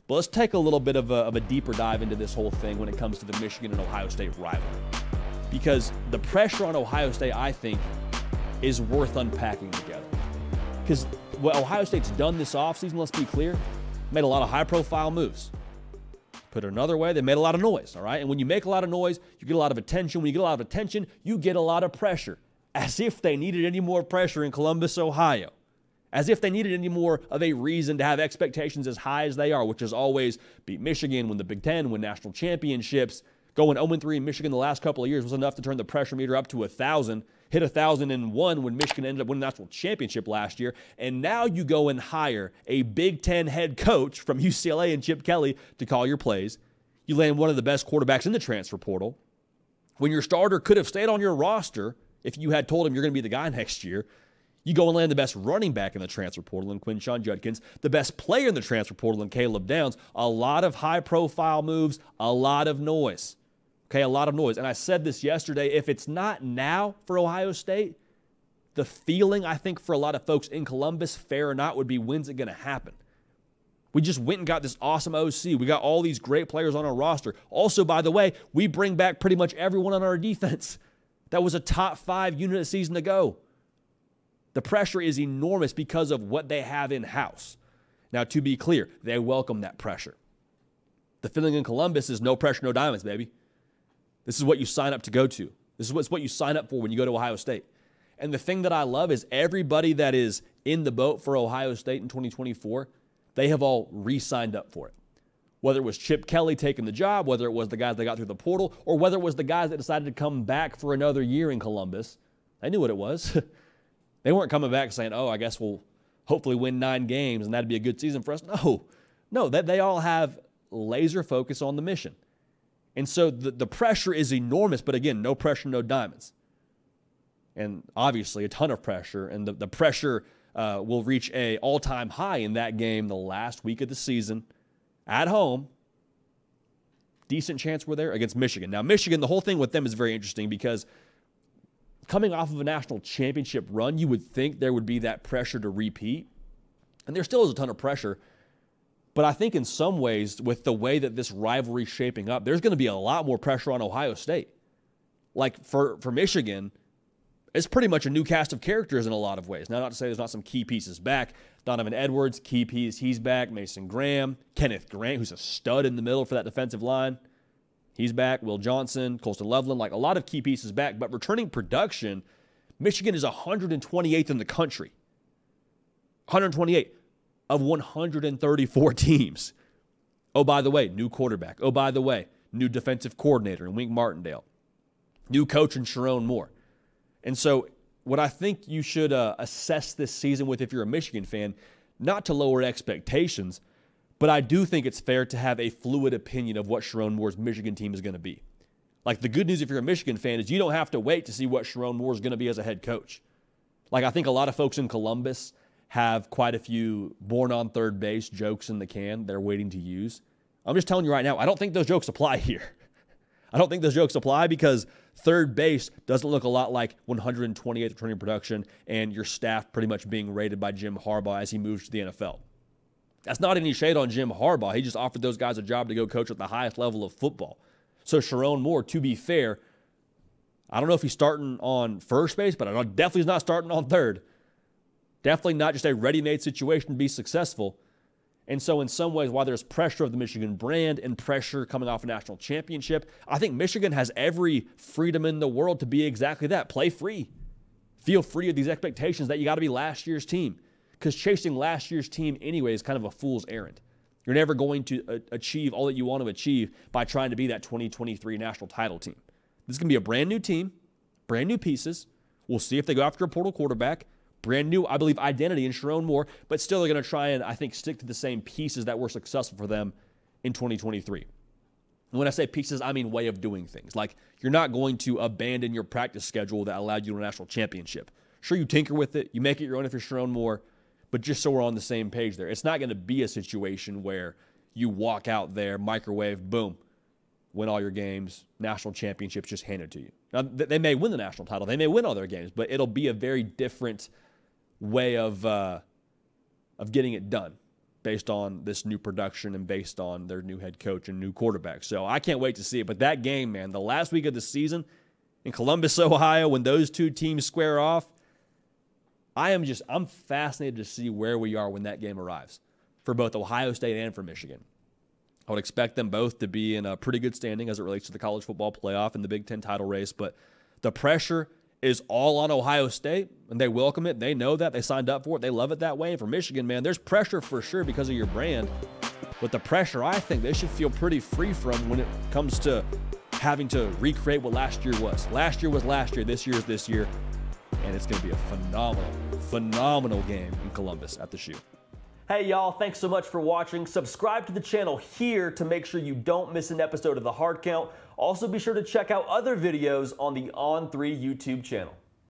But let's take a little bit of a deeper dive into this whole thing when it comes to the Michigan and Ohio State rivalry. Because the pressure on Ohio State, I think, is worth unpacking together. Because what Ohio State's done this offseason, let's be clear, made a lot of high-profile moves. Put it another way, they made a lot of noise, all right? And when you make a lot of noise, you get a lot of attention. When you get a lot of attention, you get a lot of pressure. As if they needed any more pressure in Columbus, Ohio. As if they needed any more of a reason to have expectations as high as they are, which is always beat Michigan, win the Big Ten, win national championships. Going 0-3 in Michigan the last couple of years was enough to turn the pressure meter up to 1,000. Hit 1,001 when Michigan ended up winning the national championship last year. And now you go and hire a Big Ten head coach from UCLA and Chip Kelly to call your plays. You land one of the best quarterbacks in the transfer portal. When your starter could have stayed on your roster if you had told him you're going to be the guy next year. You go and land the best running back in the transfer portal in Quinshon Judkins, the best player in the transfer portal in Caleb Downs. A lot of high-profile moves, a lot of noise. Okay, a lot of noise. And I said this yesterday, if it's not now for Ohio State, the feeling, I think, for a lot of folks in Columbus, fair or not, would be, when's it going to happen? We just went and got this awesome OC. We got all these great players on our roster. Also, by the way, we bring back pretty much everyone on our defense. That was a top 5 unit a season ago. The pressure is enormous because of what they have in-house. Now, to be clear, they welcome that pressure. The feeling in Columbus is no pressure, no diamonds, baby. This is what you sign up to go to. This is what you sign up for when you go to Ohio State. And the thing that I love is everybody that is in the boat for Ohio State in 2024, they have all re-signed up for it. Whether it was Chip Kelly taking the job, whether it was the guys that got through the portal, or whether it was the guys that decided to come back for another year in Columbus, they knew what it was. They weren't coming back saying, oh, I guess we'll hopefully win 9 games and that'd be a good season for us. No, they all have laser focus on the mission. And so the pressure is enormous, but again, no pressure, no diamonds. And obviously a ton of pressure, and the pressure will reach an all-time high in that game the last week of the season at home. Decent chance we're there against Michigan. Now, Michigan, the whole thing with them is very interesting because coming off of a national championship run, you would think there would be that pressure to repeat. And there still is a ton of pressure. But I think in some ways, with the way that this rivalry is shaping up, there's going to be a lot more pressure on Ohio State. Like for Michigan, it's pretty much a new cast of characters in a lot of ways. Now, not to say there's not some key pieces back. Donovan Edwards, key piece, he's back. Mason Graham, Kenneth Grant, who's a stud in the middle for that defensive line. He's back. Will Johnson, Colston Loveland, like a lot of key pieces back. But returning production, Michigan is 128th in the country. 128 of 134 teams. Oh, by the way, new quarterback. Oh, by the way, new defensive coordinator in Wink Martindale. New coach in Sharon Moore. And so what I think you should assess this season with if you're a Michigan fan, not to lower expectations, but I do think it's fair to have a fluid opinion of what Sharon Moore's Michigan team is going to be. Like, the good news if you're a Michigan fan is you don't have to wait to see what Sharon Moore is going to be as a head coach. Like, I think a lot of folks in Columbus have quite a few born on third base jokes in the can they're waiting to use. I'm just telling you right now, I don't think those jokes apply here. I don't think those jokes apply because third base doesn't look a lot like 128th returning production and your staff pretty much being rated by Jim Harbaugh as he moves to the NFL. That's not any shade on Jim Harbaugh. He just offered those guys a job to go coach at the highest level of football. So Sharon Moore, to be fair, I don't know if he's starting on first base, but I know definitely he's not starting on third. Definitely not just a ready-made situation to be successful. And so in some ways, while there's pressure of the Michigan brand and pressure coming off a national championship, I think Michigan has every freedom in the world to be exactly that. Play free. Feel free of these expectations that you got to be last year's team. Because chasing last year's team anyway is kind of a fool's errand. You're never going to achieve all that you want to achieve by trying to be that 2023 national title team. This is going to be a brand new team, brand new pieces. We'll see if they go after a portal quarterback. Brand new, I believe, identity in Sharon Moore, but still they're going to try and, I think, stick to the same pieces that were successful for them in 2023. And when I say pieces, I mean way of doing things. Like, you're not going to abandon your practice schedule that allowed you to a national championship. Sure, you tinker with it. You make it your own if you're Sharon Moore, but just so we're on the same page there. It's not going to be a situation where you walk out there, microwave, boom, win all your games, national championships just handed to you. Now, they may win the national title. They may win all their games, but it'll be a very different way of getting it done. based on this new production and based on their new head coach and new quarterback. So I can't wait to see it. But that game, man, the last week of the season in Columbus, Ohio, when those two teams square off, I'm fascinated to see where we are when that game arrives for both Ohio State and for Michigan. I would expect them both to be in a pretty good standing as it relates to the college football playoff and the Big Ten title race, but the pressure is all on Ohio State, and they welcome it. They know that. They signed up for it. They love it that way. And for Michigan, man, there's pressure for sure because of your brand, but the pressure I think they should feel pretty free from when it comes to having to recreate what last year was. Last year was last year. This year is this year, and it's going to be a phenomenal game in Columbus at the Shoe. Hey y'all, thanks so much for watching. Subscribe to the channel here to make sure you don't miss an episode of The Hard Count. Also be sure to check out other videos on the On3 YouTube channel.